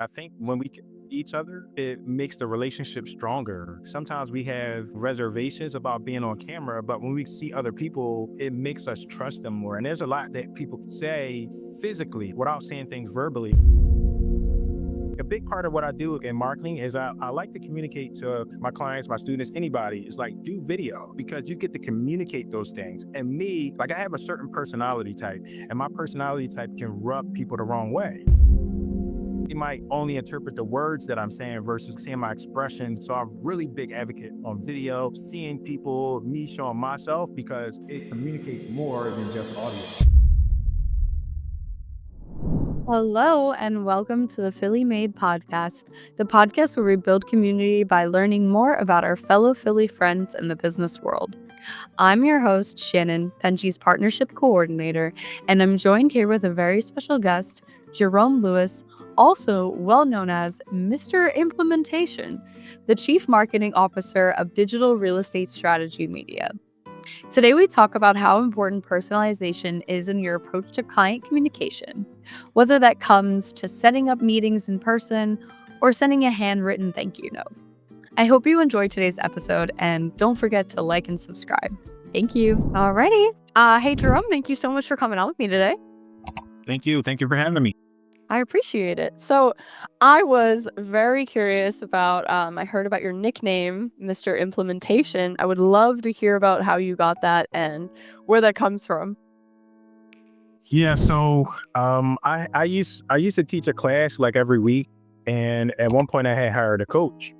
I think when we each other, it makes the relationship stronger. Sometimes we have reservations about being on camera, but when we see other people, it makes us trust them more. And there's a lot that people say physically without saying things verbally. A big part of what I do in marketing is I like to communicate to my clients, my students, anybody. It's like do video because you get to communicate those things. And me, like I have a certain personality type, and my personality type can rub people the wrong way. You might only interpret the words that I'm saying versus seeing my expressions. So I'm really big advocate on video, seeing people, me showing myself because it communicates more than just audio. Hello, and welcome to the Philly Made podcast, the podcast where we build community by learning more about our fellow Philly friends in the business world. I'm your host, Shannon, Penji's Partnership Coordinator, and I'm joined here with a very special guest, Jerome Lewis, also well known as Mr. Implementation, the Chief Marketing Officer of Digital Real Estate Strategy Media. Today, we talk about how important personalization is in your approach to client communication, whether that comes to setting up meetings in person or sending a handwritten thank you note. I hope you enjoyed today's episode, and don't forget to like and subscribe. Thank you. Alrighty. Hey, Jerome, thank you so much for coming on with me today. Thank you. Thank you for having me. I appreciate it. So I was very curious about, I heard about your nickname, Mr. Implementation. I would love to hear about how you got that and where that comes from. Yeah, so I used to teach a class like every week, and at one point I had hired a coach.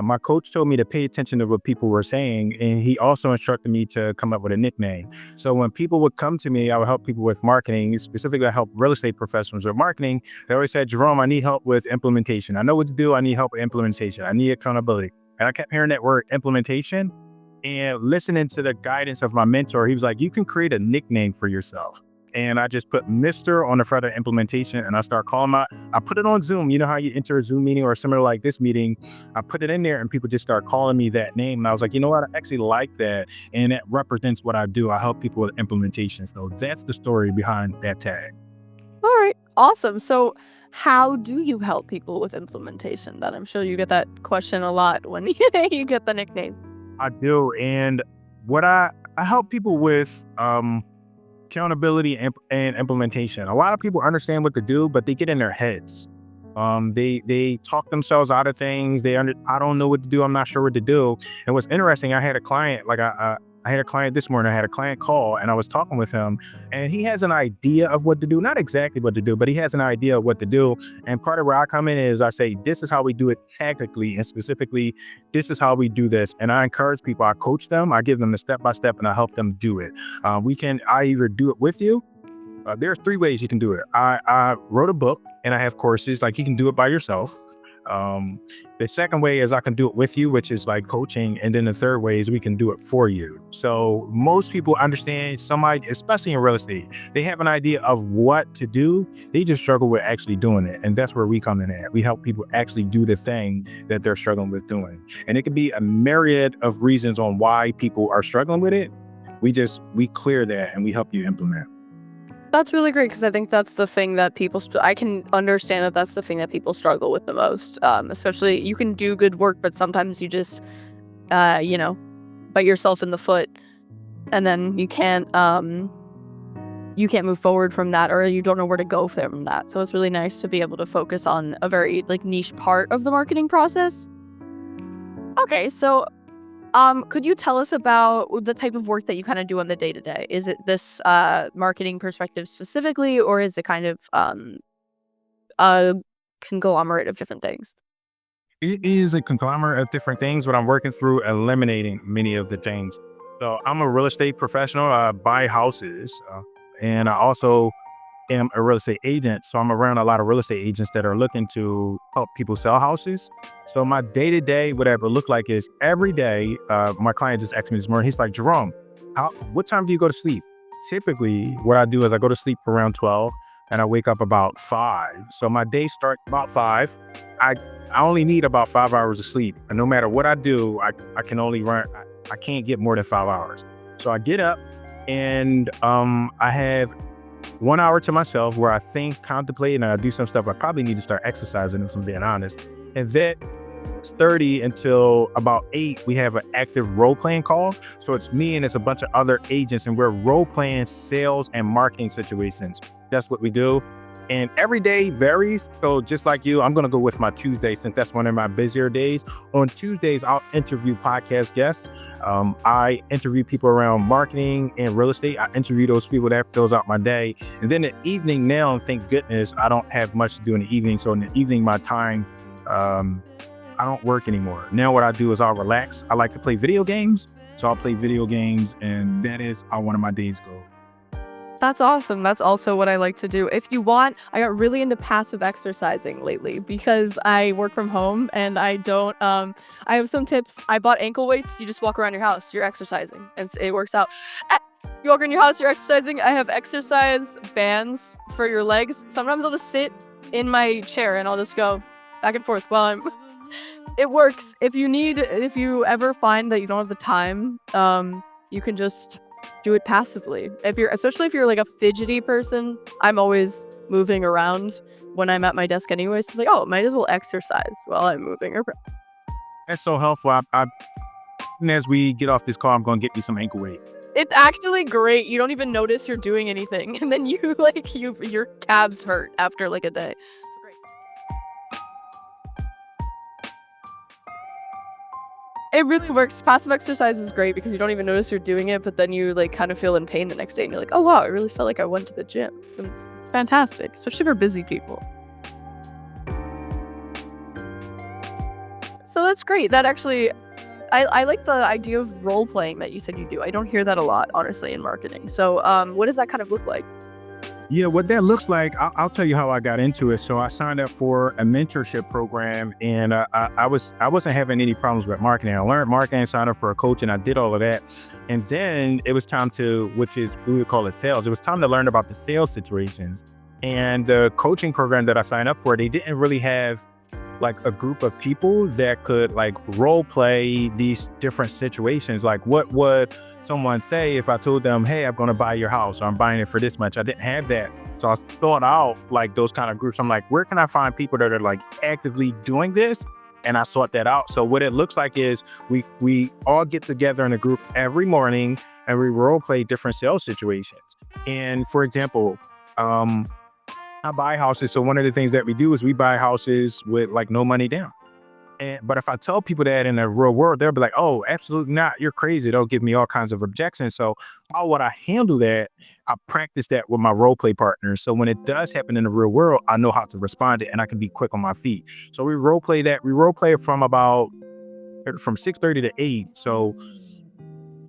My coach told me to pay attention to what people were saying, and he also instructed me to come up with a nickname. So when people would come to me, I would help people with marketing. Specifically, I help real estate professionals with marketing. They always said, "Jerome, I need help with implementation. I know what to do. I need help with implementation. I need accountability." And I kept hearing that word implementation, and listening to the guidance of my mentor, he was like, "You can create a nickname for yourself." And I just put Mr. on the front of implementation, and I start calling out. I put it on Zoom. You know how you enter a Zoom meeting or similar like this meeting? I put it in there and people just start calling me that name. And I was like, you know what? I actually like that. And that represents what I do. I help people with implementation. So that's the story behind that tag. All right, awesome. So how do you help people with implementation? That I'm sure you get that question a lot when you get the nickname. I do. And what I help people with accountability and implementation. A lot of people understand what to do, but they get in their heads. They talk themselves out of things. I don't know what to do. I'm not sure what to do. And what's interesting, I had a client, I had a client this morning. I had a client call and I was talking with him, and he has an idea of what to do. Not exactly what to do, but he has an idea of what to do. And part of where I come in is I say, this is how we do it tactically, and specifically, this is how we do this. And I encourage people, I coach them, I give them the step-by-step, and I help them do it. I either do it with you. There's three ways you can do it. I wrote a book and I have courses, like you can do it by yourself. The second way is I can do it with you, which is like coaching. And then the third way is we can do it for you. So most people understand somebody, especially in real estate, they have an idea of what to do. They just struggle with actually doing it. And that's where we come in at. We help people actually do the thing that they're struggling with doing. And it could be a myriad of reasons on why people are struggling with it. We clear that and we help you implement. That's really great because I think that's the thing that people, I can understand that that's the thing that people struggle with the most. Especially you can do good work, but sometimes you just, bite yourself in the foot and then you can't move forward from that, or you don't know where to go from that. So it's really nice to be able to focus on a very niche part of the marketing process. Okay, so could you tell us about the type of work that you kind of do on the day-to-day? Is it this marketing perspective specifically, or is it kind of a conglomerate of different things? It is a conglomerate of different things, but I'm working through eliminating many of the things. So I'm a real estate professional. I buy houses, and I also am a real estate agent. So I'm around a lot of real estate agents that are looking to help people sell houses. So my day to day, whatever it look like is every day, my client just asked me this morning, he's like, Jerome, what time do you go to sleep? Typically what I do is I go to sleep around 12 and I wake up about 5. So my day starts about 5. I only need about 5 hours of sleep. And no matter what I do, I can only run, I can't get more than 5 hours. So I get up and I have 1 hour to myself where I think, contemplate, and I do some stuff. I probably need to start exercising if I'm being honest. And then 30 until about 8, we have an active role-playing call. So it's me and it's a bunch of other agents, and we're role-playing sales and marketing situations. That's what we do. And every day varies. So just like you, I'm going to go with my Tuesday since that's one of my busier days. On Tuesdays, I'll interview podcast guests. I interview people around marketing and real estate. I interview those people. That fills out my day. And then the evening now, thank goodness, I don't have much to do in the evening. So in the evening, my time, I don't work anymore. Now what I do is I'll relax. I like to play video games. So I'll play video games, and that is how one of my days go. That's awesome. That's also what I like to do. If you want, I got really into passive exercising lately because I work from home and I don't, I have some tips. I bought ankle weights. You just walk around your house, you're exercising, and it works out. You walk around your house, you're exercising. I have exercise bands for your legs. Sometimes I'll just sit in my chair and I'll just go back and forth while it works. If you ever find that you don't have the time, you can just do it passively. Especially if you're like a fidgety person, I'm always moving around when I'm at my desk anyway. So it's like, oh, might as well exercise while I'm moving around. That's so helpful. And as we get off this call, I'm going to get me some ankle weight. It's actually great. You don't even notice you're doing anything. And then your calves hurt after like a day. It's great. It really works. Passive exercise is great because you don't even notice you're doing it, but then you like kind of feel in pain the next day and you're like, oh wow, I really felt like I went to the gym. And it's fantastic, especially for busy people. So that's great. That actually, I like the idea of role playing that you said you do. I don't hear that a lot, honestly, in marketing. So what does that kind of look like? Yeah, what that looks like, I'll tell you how I got into it. So I signed up for a mentorship program, and I wasn't having any problems with marketing. I learned marketing, signed up for a coach, and I did all of that. And then it was time to, which is, we would call it sales. It was time to learn about the sales situations. And the coaching program that I signed up for, they didn't really have like a group of people that could like role play these different situations. Like what would someone say if I told them, hey, I'm going to buy your house, or I'm buying it for this much? I didn't have that. So I thought out like those kind of groups. I'm like, where can I find people that are like actively doing this? And I sought that out. So what it looks like is we all get together in a group every morning and we role play different sales situations. And for example, I buy houses. So one of the things that we do is we buy houses with like no money down. But if I tell people that in the real world, they'll be like, oh, absolutely not. You're crazy. They'll give me all kinds of objections. So how would I handle that? I practice that with my role play partners. So when it does happen in the real world, I know how to respond to it and I can be quick on my feet. So we role play that. We role play from 6:30 to 8. So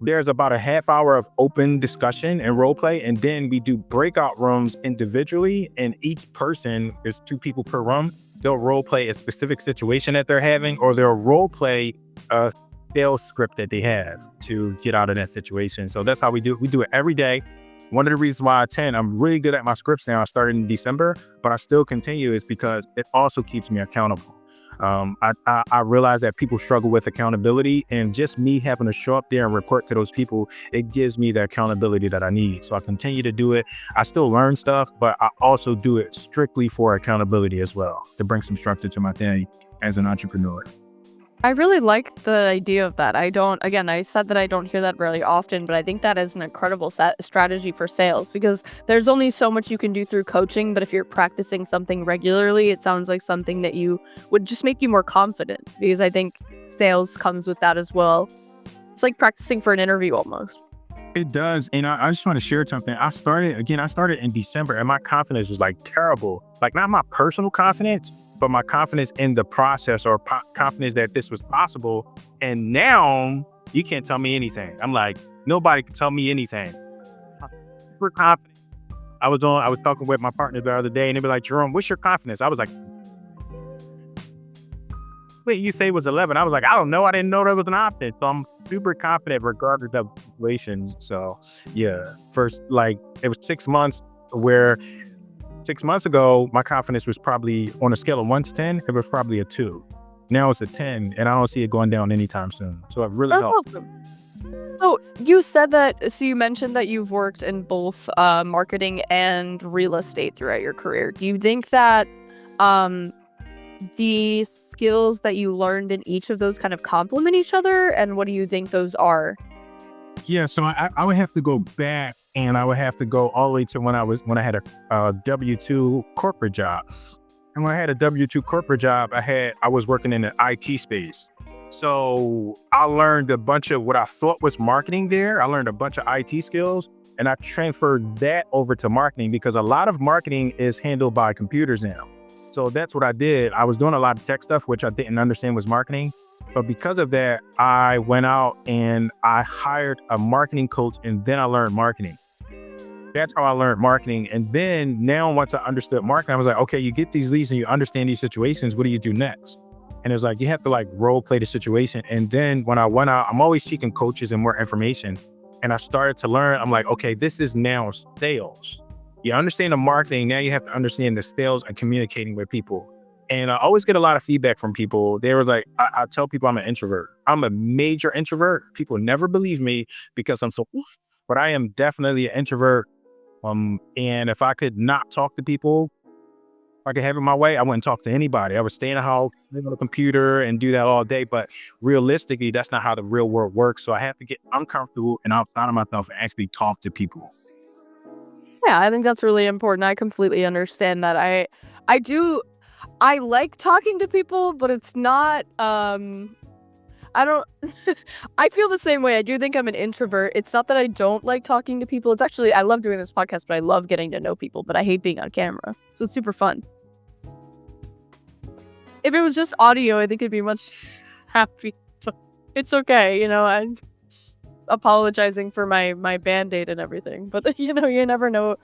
there's about a half hour of open discussion and role play. And then we do breakout rooms individually. And each person is 2 people per room. They'll role play a specific situation that they're having, or they'll role play a sales script that they have to get out of that situation. So that's how we do it. We do it every day. One of the reasons why I'm really good at my scripts now. I started in December, but I still continue is because it also keeps me accountable. I realize that people struggle with accountability, and just me having to show up there and report to those people, it gives me the accountability that I need. So I continue to do it. I still learn stuff, but I also do it strictly for accountability as well, to bring some structure to my day as an entrepreneur. I really like the idea of that. I said that I don't hear that really often, but I think that is an incredible strategy for sales because there's only so much you can do through coaching. But if you're practicing something regularly, it sounds like something that you would just make you more confident, because I think sales comes with that as well. It's like practicing for an interview almost. It does. And I just want to share something. I started in December and my confidence was like terrible. Like not my personal confidence, but my confidence in the process, or confidence that this was possible. And now you can't tell me anything. I'm like, nobody can tell me anything. I'm super confident. I was talking with my partner the other day and they'd be like, Jerome, what's your confidence? I was like, wait, you say it was 11. I was like, I don't know. I didn't know that was an option. So I'm super confident regardless of the situation. So yeah, first, like it was 6 months where 6 months ago, my confidence was probably on a scale of 1 to 10, it was probably a 2. Now it's a 10, and I don't see it going down anytime soon. So it really That's helped. awesome. So you said that, so you mentioned that you've worked in both marketing and real estate throughout your career. Do you think that um, the skills that you learned in each of those kind of complement each other? And what do you think those are? Yeah, so I would have to go back, and I would have to go all the way to when I had a W-2 corporate job. And when I had a W-2 corporate job, I was working in the IT space. So I learned a bunch of what I thought was marketing there. I learned a bunch of IT skills, and I transferred that over to marketing because a lot of marketing is handled by computers now. So that's what I did. I was doing a lot of tech stuff, which I didn't understand was marketing. But because of that, I went out and I hired a marketing coach, and then I learned marketing. That's how I learned marketing. And then now, once I understood marketing, I was like, okay, you get these leads and you understand these situations. What do you do next? And it's like, you have to like role play the situation. And then when I went out, I'm always seeking coaches and more information. And I started to learn, I'm like, okay, this is now sales. You understand the marketing. Now you have to understand the sales and communicating with people. And I always get a lot of feedback from people. They were like, I tell people I'm an introvert. I'm a major introvert. People never believe me because I'm so, but I am definitely an introvert. And if I could not talk to people, if I could have it my way, I wouldn't talk to anybody. I would stay in the house, live on the computer and do that all day. But realistically, that's not how the real world works. So I have to get uncomfortable and outside of myself and actually talk to people. Yeah, I think that's really important. I completely understand that. I do I like talking to people, but it's not I don't I feel the same way. I do think I'm an introvert. It's not that I don't like talking to people. It's actually I love doing this podcast, but I love getting to know people, but I hate being on camera. So it's super fun. If it was just audio, I think it'd be much happy. But it's okay, I'm just apologizing for my band-aid and everything. But you never know.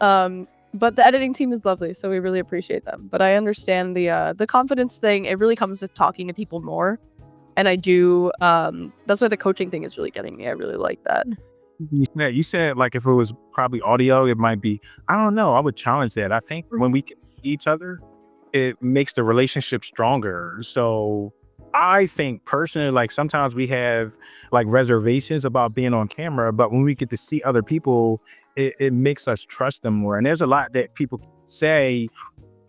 But the editing team is lovely, so we really appreciate them. But I understand the confidence thing. It really comes to talking to people more. And I do, that's why the coaching thing is really getting me. I really like that. You said like if it was probably audio, it might be, I don't know. I would challenge that. I think when we can see each other, it makes the relationship stronger. So I think personally, like sometimes we have like reservations about being on camera, but when we get to see other people, it makes us trust them more. And there's a lot that people say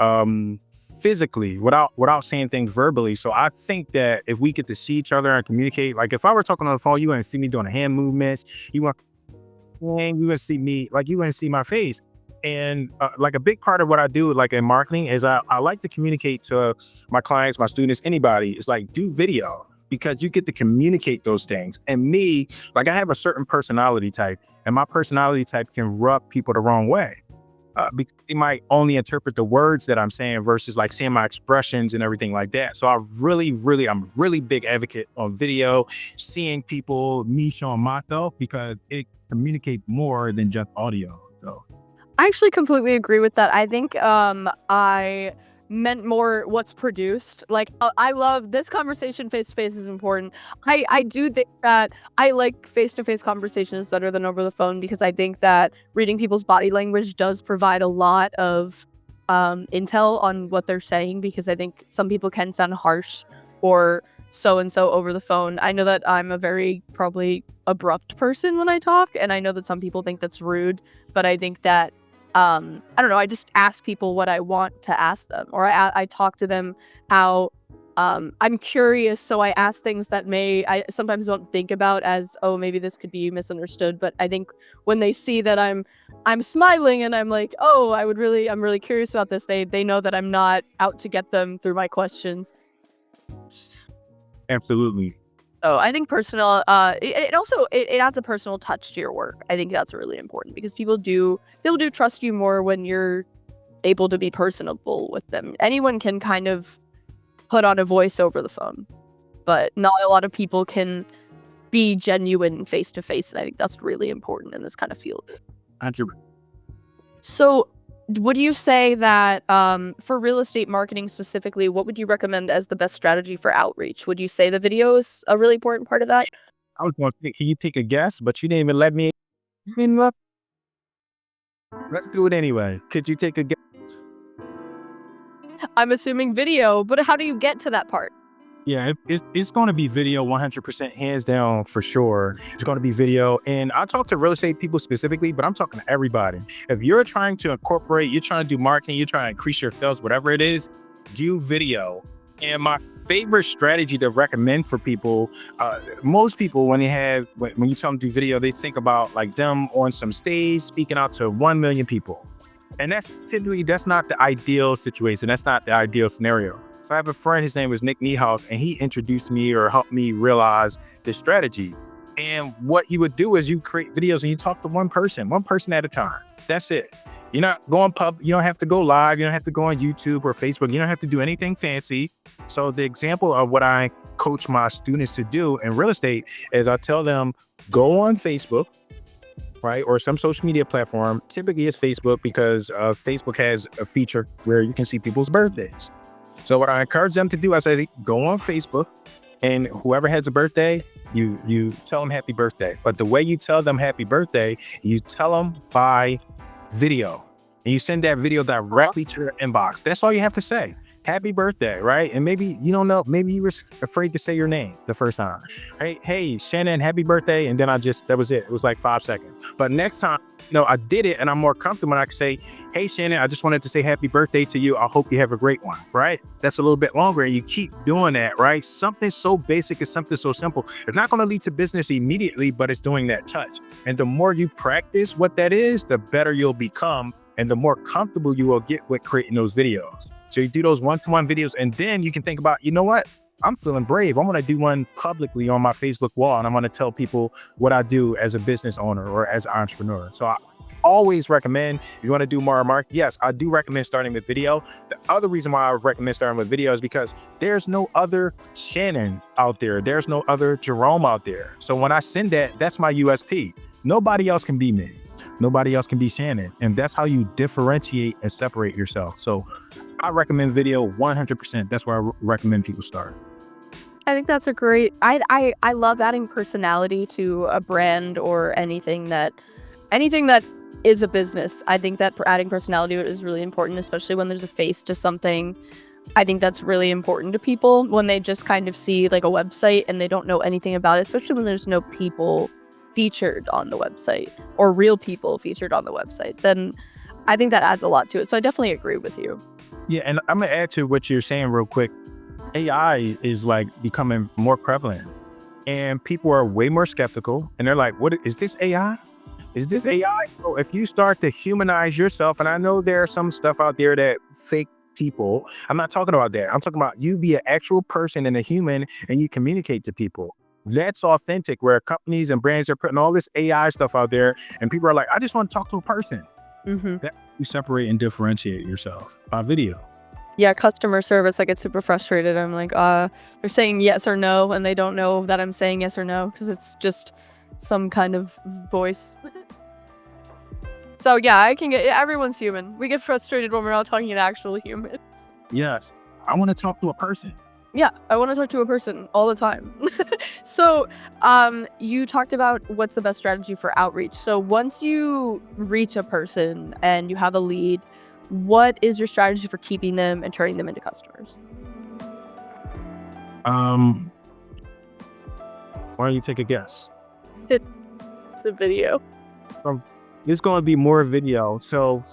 um physically without saying things verbally. So I think that if we get to see each other and communicate, like if I were talking on the phone, you wouldn't see me doing hand movements. You wouldn't see me, like you wouldn't see my face. And like a big part of what I do, like in marketing, is I like to communicate to my clients, my students, anybody. It's like do video because you get to communicate those things. And me, like I have a certain personality type, and my personality type can rub people the wrong way because they might only interpret the words that I'm saying versus like seeing my expressions and everything like that. So I'm really big advocate on video, seeing people, me showing myself because it communicates more than just audio. So I actually completely agree with that. I think I meant more what's produced. Like I love this conversation face to face is important. I do think that I like face to face conversations better than over the phone because I think that reading people's body language does provide a lot of intel on what they're saying because I think some people can sound harsh or so and so over the phone. I know that I'm a very probably abrupt person when I talk, and I know that some people think that's rude, but I think that I don't know, I just ask people what I want to ask them, or I talk to them how I'm curious, so I ask things that I sometimes don't think about as, oh, maybe this could be misunderstood, but I think when they see that I'm smiling and I'm like, oh, I'm really curious about this, they know that I'm not out to get them through my questions. absolutely. So I think personal, it also it adds a personal touch to your work. I think that's really important because people do trust you more when you're able to be personable with them. Anyone can kind of put on a voice over the phone, but not a lot of people can be genuine face to face. And I think that's really important in this kind of field. Entre- So, would you say that for real estate marketing specifically, what would you recommend as the best strategy for outreach? Would you say the video is a really important part of that? I was going to, can you take a guess? But you didn't even let me. I mean, let's do it anyway. Could you take a guess? I'm assuming video, but how do you get to that part? Yeah, it's going to be video 100% hands down for sure. It's going to be video. And I talk to real estate people specifically, but I'm talking to everybody. If you're trying to incorporate, you're trying to do marketing, you're trying to increase your sales, whatever it is, do video. And my favorite strategy to recommend for people, most people, when you tell them to do video, they think about like them on some stage speaking out to 1 million people. And that's not the ideal situation. That's not the ideal scenario. So I have a friend, his name is Nick Niehaus, and he introduced me or helped me realize this strategy. And what you would do is you create videos and you talk to one person at a time. That's it. You're not going you don't have to go live. You don't have to go on YouTube or Facebook. You don't have to do anything fancy. So the example of what I coach my students to do in real estate is I tell them, go on Facebook, right? Or some social media platform. Typically it's Facebook because Facebook has a feature where you can see people's birthdays. So what I encourage them to do, I say, go on Facebook and whoever has a birthday, you tell them happy birthday. But the way you tell them happy birthday, you tell them by video. And you send that video directly to their inbox. That's all you have to say. Happy birthday, right? And maybe you don't know, maybe you were afraid to say your name the first time. Hey, Shannon, happy birthday. And then that was it. It was like 5 seconds. But next time, I did it and I'm more comfortable and I can say, hey, Shannon, I just wanted to say happy birthday to you. I hope you have a great one, right? That's a little bit longer and you keep doing that, right? Something so basic is something so simple. It's not going to lead to business immediately, but it's doing that touch. And the more you practice what that is, the better you'll become and the more comfortable you will get with creating those videos. So you do those one-to-one videos and then you can think about, you know what? I'm feeling brave. I'm going to do one publicly on my Facebook wall and I'm going to tell people what I do as a business owner or as an entrepreneur. So I always recommend, if you want to do more marketing, yes, I do recommend starting with video. The other reason why I recommend starting with video is because there's no other Shannon out there. There's no other Jerome out there. So when I send that, that's my USP. Nobody else can be me. Nobody else can be Shannon. And that's how you differentiate and separate yourself. So I recommend video 100%. That's where I recommend people start. I think that's a great, I love adding personality to a brand or anything that is a business. I think that adding personality is really important, especially when there's a face to something. I think that's really important to people when they just kind of see like a website and they don't know anything about it, especially when there's no people featured on the website or real people featured on the website. Then I think that adds a lot to it. So I definitely agree with you. Yeah, and I'm gonna add to what you're saying real quick. AI is like becoming more prevalent and people are way more skeptical and they're like, what is this AI? Is this AI? So if you start to humanize yourself, and I know there's some stuff out there that fake people, I'm not talking about that. I'm talking about you be an actual person and a human and you communicate to people. That's authentic, where companies and brands are putting all this AI stuff out there and people are like, I just want to talk to a person. That you separate and differentiate yourself by video. Yeah, customer service, I get super frustrated. I'm like, they're saying yes or no, and they don't know that I'm saying yes or no because it's just some kind of voice. So yeah, everyone's human. We get frustrated when we're not talking to actual humans. Yes, I want to talk to a person. Yeah, I want to talk to a person all the time. So, you talked about what's the best strategy for outreach. So once you reach a person and you have a lead, what is your strategy for keeping them and turning them into customers? Why don't you take a guess? It's a video. It's going to be more video. So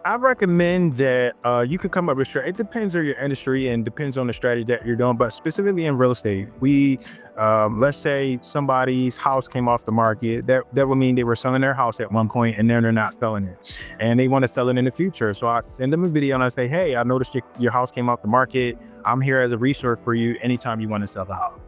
I recommend that you could come up with strategy. It depends on your industry and depends on the strategy that you're doing, but specifically in real estate, let's say somebody's house came off the market. That would mean they were selling their house at one point and then they're not selling it and they want to sell it in the future. So I send them a video and I say, hey, I noticed your house came off the market. I'm here as a resource for you anytime you want to sell the house.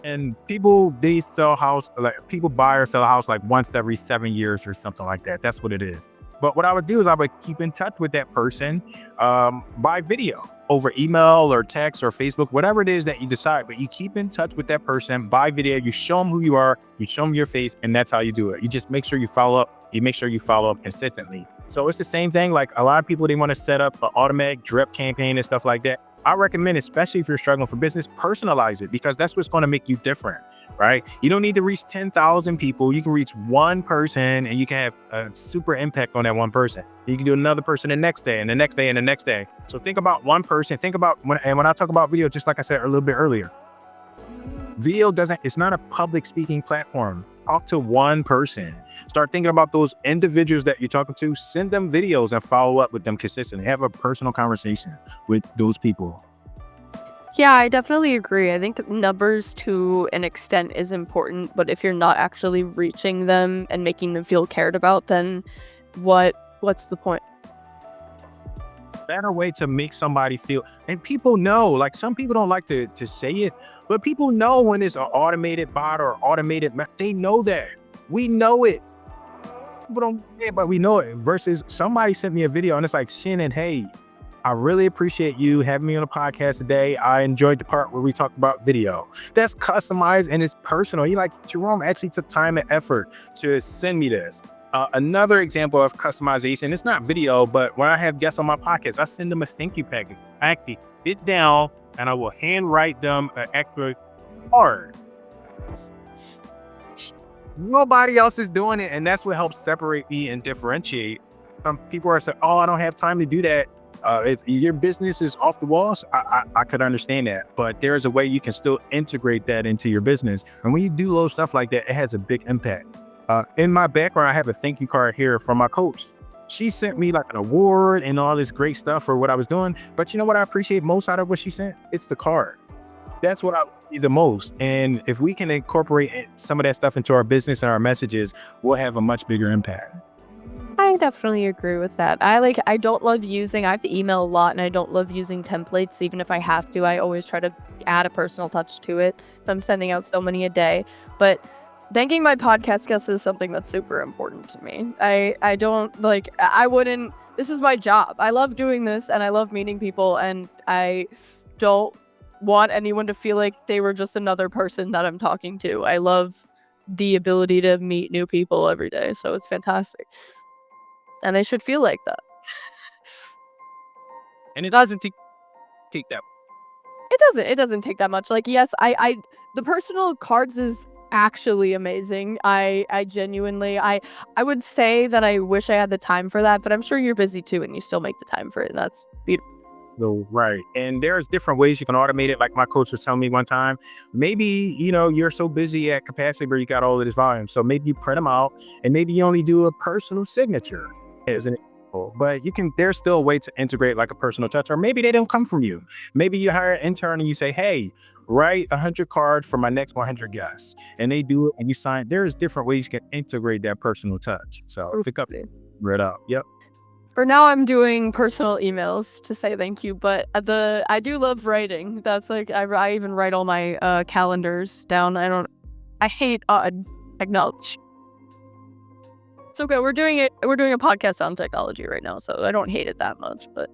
And people buy or sell a house like once every 7 years or something like that. That's what it is. But what I would do is I would keep in touch with that person by video, over email or text or Facebook, whatever it is that you decide. But you keep in touch with that person by video. You show them who you are, you show them your face, and that's how you do it. You just make sure you follow up. You make sure you follow up consistently. So it's the same thing. Like a lot of people, they want to set up an automatic drip campaign and stuff like that. I recommend, especially if you're struggling for business, personalize it, because that's what's going to make you different, right? You don't need to reach 10,000 people. You can reach one person and you can have a super impact on that one person. You can do another person the next day and the next day and the next day. So think about one person. Think about when I talk about video, just like I said a little bit earlier, video it's not a public speaking platform. Talk to one person. Start thinking about those individuals that you're talking to. Send them videos and follow up with them consistently. Have a personal conversation with those people. Yeah, I definitely agree. I think numbers to an extent is important, but if you're not actually reaching them and making them feel cared about, then what's the point? Better way to make somebody feel, and people know, like some people don't like to say it, but people know when it's an automated bot or they know that. We know it. People don't say it, but we know it. Versus somebody sent me a video and it's like, Shannon, hey, I really appreciate you having me on the podcast today. I enjoyed the part where we talked about video. That's customized and it's personal. You like, Jerome actually took time and effort to send me this. Another example of customization, it's not video, but when I have guests on my podcast, I send them a thank you package. I actually sit down and I will handwrite them an extra card. Nobody else is doing it, and that's what helps separate me and differentiate. Some people are saying, oh, I don't have time to do that. If your business is off the walls, I could understand that, but there's a way you can still integrate that into your business. And when you do little stuff like that, it has a big impact. In my background, I have a thank you card here from my coach. She sent me like an award and all this great stuff for what I was doing. But you know what I appreciate most out of what she sent? It's the card. That's what I see the most. And if we can incorporate some of that stuff into our business and our messages, we'll have a much bigger impact. I definitely agree with that. I don't love I have to email a lot and I don't love using templates. Even if I have to, I always try to add a personal touch to it. If I'm sending out so many a day. But thanking my podcast guests is something that's super important to me. I wouldn't, this is my job. I love doing this and I love meeting people, and I don't want anyone to feel like they were just another person that I'm talking to. I love the ability to meet new people every day. So it's fantastic. And I should feel like that. And it doesn't take that. It doesn't take that much. Like, yes, the personal cards is actually amazing. I genuinely, I would say that I wish I had the time for that, but I'm sure you're busy too and you still make the time for it, and that's beautiful. No, right. And there's different ways you can automate it. Like my coach was telling me one time, maybe, you're so busy at capacity where you got all of this volume. So maybe you print them out and maybe you only do a personal signature as an example. But there's still a way to integrate like a personal touch, or maybe they don't come from you. Maybe you hire an intern and you say, hey, write 100 cards for my next 100 guests. And they do it and you sign. There's different ways you can integrate that personal touch. So pick up, read up. Yep. For now, I'm doing personal emails to say thank you, but I do love writing. That's like, I even write all my calendars down. I hate technology. It's okay. We're doing a podcast on technology right now, so I don't hate it that much, but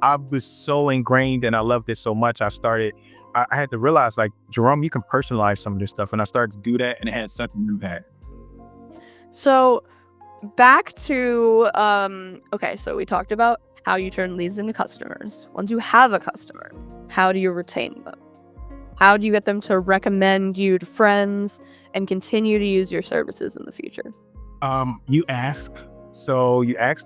I was so ingrained and I loved it so much. I had to realize, like, Jerome, you can personalize some of this stuff. And I started to do that and it had such an impact. So back to, okay, so we talked about how you turn leads into customers. Once you have a customer, how do you retain them? How do you get them to recommend you to friends and continue to use your services in the future? You ask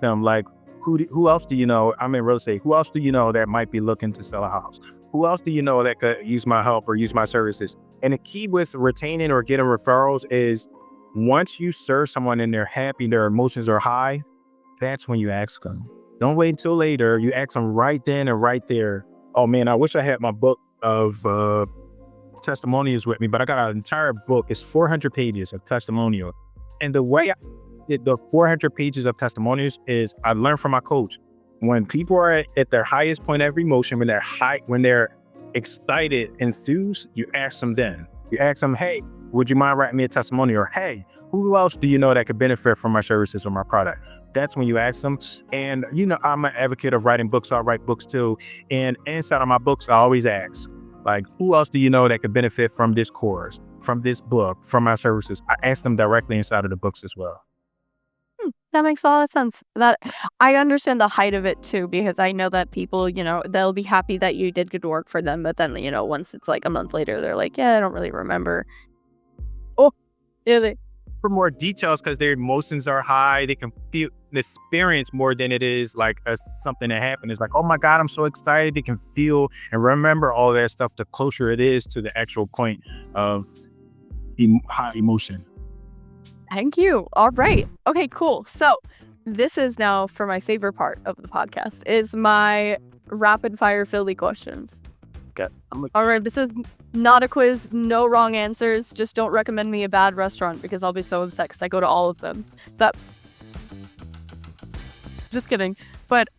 them, like, who else do you know? I'm in real estate. Who else do you know that might be looking to sell a house? Who else do you know that could use my help or use my services? And the key with retaining or getting referrals is, once you serve someone and they're happy, their emotions are high, that's when you ask them. Don't wait until later. You ask them right then and right there. Oh man, I wish I had my book of testimonials with me, but I got an entire book. It's 400 pages of testimonial. And the way I did the 400 pages of testimonials is I learned from my coach. When people are at their highest point of emotion, when they're excited, enthused, you ask them then. You ask them, hey, would you mind writing me a testimonial? Or, hey, who else do you know that could benefit from my services or my product? That's when you ask them. And, I'm an advocate of writing books. So I write books too. And inside of my books, I always ask, like, who else do you know that could benefit from this course, from this book, from my services? I ask them directly inside of the books as well. That makes a lot of sense. That I understand the height of it too, because I know that people, they'll be happy that you did good work for them, but then, once it's like a month later, they're like, yeah, I don't really remember. Oh, yeah, For more details, because their emotions are high, they can feel the experience more than it is like something that happened. It's like, oh my God, I'm so excited. They can feel and remember all that stuff. The closer it is to the actual point of high emotion. Thank you. All right. Okay, cool. So this is now for my favorite part of the podcast is my rapid fire Philly questions. Good. All right. This is not a quiz. No wrong answers. Just don't recommend me a bad restaurant because I'll be so upset because I go to all of them. But just kidding. But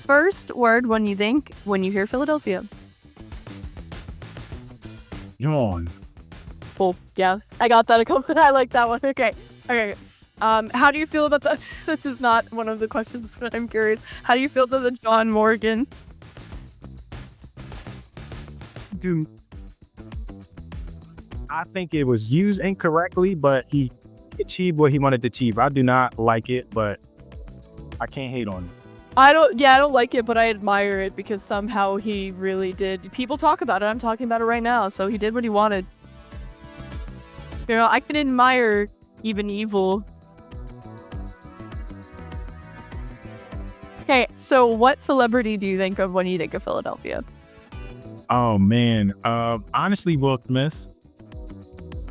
first word when you hear Philadelphia. Yawn. Cool. Yeah, I got that. I like that one. Okay. How do you feel about the? This is not one of the questions, but I'm curious. How do you feel about the John Morgan? Dude, I think it was used incorrectly, but he achieved what he wanted to achieve. I do not like it, but I can't hate on it. I don't like it, but I admire it because somehow he really did. People talk about it. I'm talking about it right now. So he did what he wanted. I can admire even evil. Okay, so what celebrity do you think of when you think of Philadelphia? Oh man, honestly, Will Smith.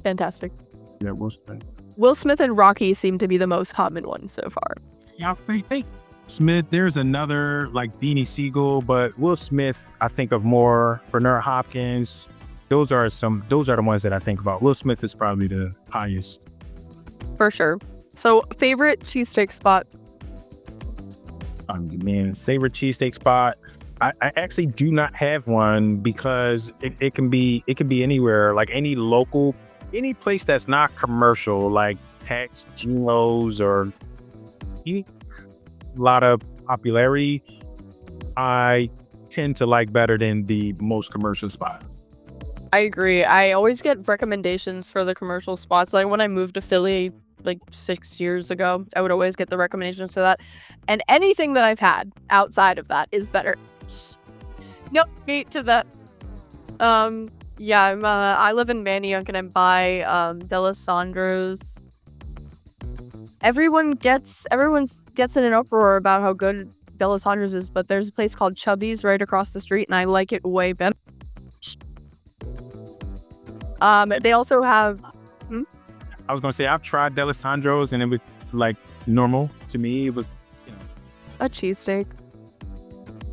Fantastic. Yeah, Will Smith. Will Smith and Rocky seem to be the most common ones so far. Yeah, I think Smith. There's another like Beanie Siegel, but Will Smith, I think of more. Bernard Hopkins. Those are the ones that I think about. Will Smith is probably the highest. For sure. So, favorite cheesesteak spot? Man, favorite cheesesteak spot. I actually do not have one because it can be anywhere, like any place that's not commercial, like Pat's, Geno's, or a lot of popularity. I tend to like better than the most commercial spot. I agree. I always get recommendations for the commercial spots. Like when I moved to Philly like 6 years ago, I would always get the recommendations for that. And anything that I've had outside of that is better. Nope, meat to that. Yeah, I live in Manayunk and I'm by D'Alessandro's. Everyone gets in an uproar about how good D'Alessandro's is, but there's a place called Chubby's right across the street and I like it way better. They also have. I was gonna say I've tried D'Alessandro's and it was like normal to me. It was, a cheesesteak.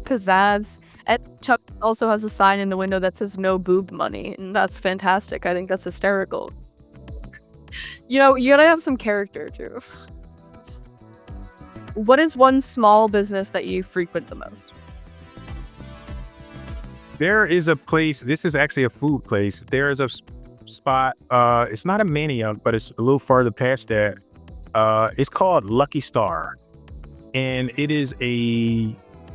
Pizzazz. And Chuck also has a sign in the window that says "No boob money," and that's fantastic. I think that's hysterical. You gotta have some character too. What is one small business that you frequent the most? There is a place. This is actually a food place. There is a spot. It's not a Manayunk, but it's a little farther past that. It's called Lucky Star, and it is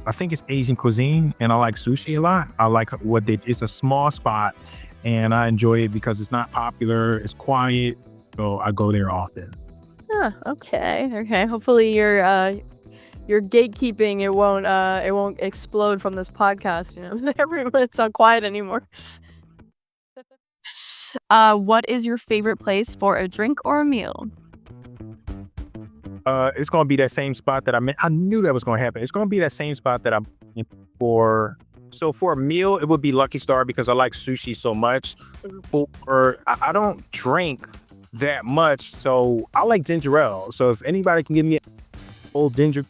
I think it's Asian cuisine, and I like sushi a lot. I like it's a small spot, and I enjoy it because it's not popular. It's quiet, so I go there often. Okay. Hopefully your gatekeeping it won't explode from this podcast. It's not quiet anymore. What is your favorite place for a drink or a meal? It's gonna be that same spot that I knew that was gonna happen. It's gonna be that same spot that I'm in for. So for a meal, it would be Lucky Star because I like sushi so much. Or I don't drink that much, so I like ginger ale. So if anybody can give me old ginger,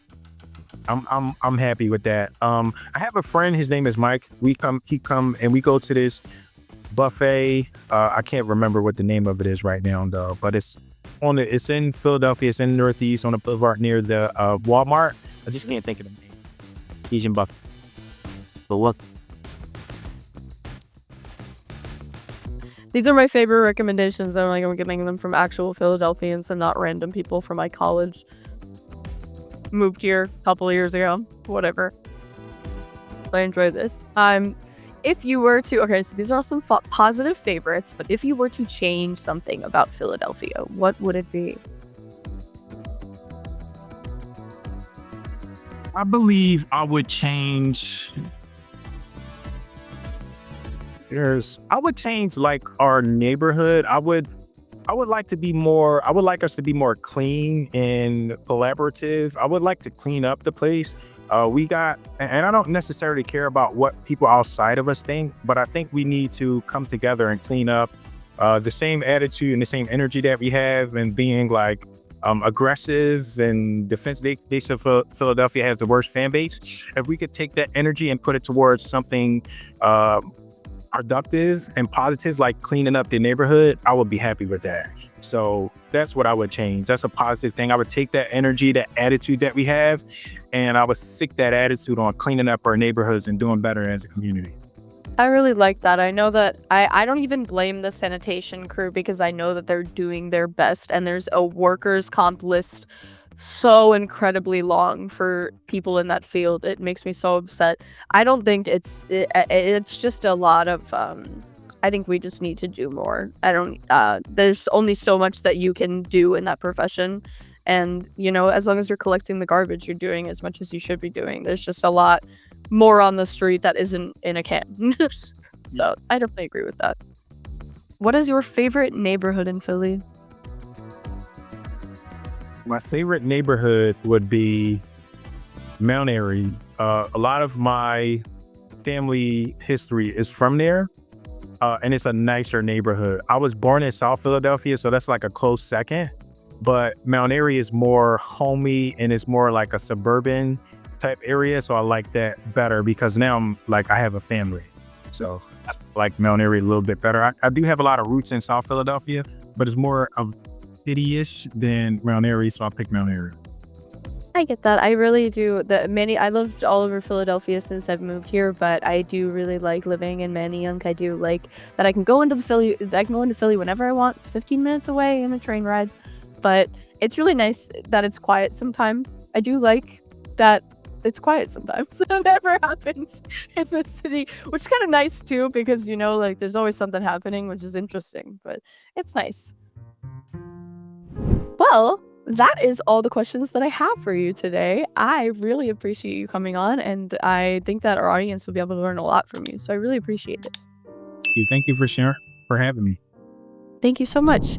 I'm happy with that. I have a friend. His name is Mike. He come and we go to this buffet. I can't remember what the name of it is right now though, but it's in Philadelphia. It's in the Northeast on the boulevard near the Walmart. I just can't think of the name. Asian buffet. But look. These are my favorite recommendations. I'm getting them from actual Philadelphians and not random people from my college. Moved here a couple of years ago. Whatever. I enjoy this. If you were to, okay, so these are all some positive favorites, but if you were to change something about Philadelphia, what would it be? I believe I would change. I would change like our neighborhood. I would like us to be more clean and collaborative. I would like to clean up the place. And I don't necessarily care about what people outside of us think, but I think we need to come together and clean up. The same attitude and the same energy that we have, and being like aggressive and defense. They said Philadelphia has the worst fan base. If we could take that energy and put it towards something uh, productive and positive, like cleaning up the neighborhood, I would be happy with that. So that's what I would change. That's a positive thing. I would take that energy, that attitude that we have, and I would stick that attitude on cleaning up our neighborhoods and doing better as a community. I really like that. I know that I don't even blame the sanitation crew because I know that they're doing their best, and there's a workers' comp list so incredibly long for people in that field. It makes me so upset. I don't think it's just a lot of I think we just need to do more. I don't there's only so much that you can do in that profession. And as long as you're collecting the garbage, you're doing as much as you should be doing. There's just a lot more on the street that isn't in a can. So I definitely agree with that. What is your favorite neighborhood in Philly? My favorite neighborhood would be Mount Airy. A lot of my family history is from there, and it's a nicer neighborhood. I was born in South Philadelphia, so that's like a close second. But Mount Airy is more homey, and it's more like a suburban type area. So I like that better because now I have a family. So I like Mount Airy a little bit better. I do have a lot of roots in South Philadelphia, but it's more of city-ish than Mount Airy, so I'll pick Mount Airy. I get that. I really do. I lived all over Philadelphia since I've moved here, but I do really like living in Manayunk. I do like that I can go into Philly whenever I want. It's 15 minutes away in a train ride. But it's really nice that it's quiet sometimes. I do like that it's quiet sometimes. That never happens in the city, which is kind of nice too, because there's always something happening, which is interesting, but it's nice. Well, that is all the questions that I have for you today. I really appreciate you coming on, and I think that our audience will be able to learn a lot from you. So I really appreciate it. Thank you for having me. Thank you so much.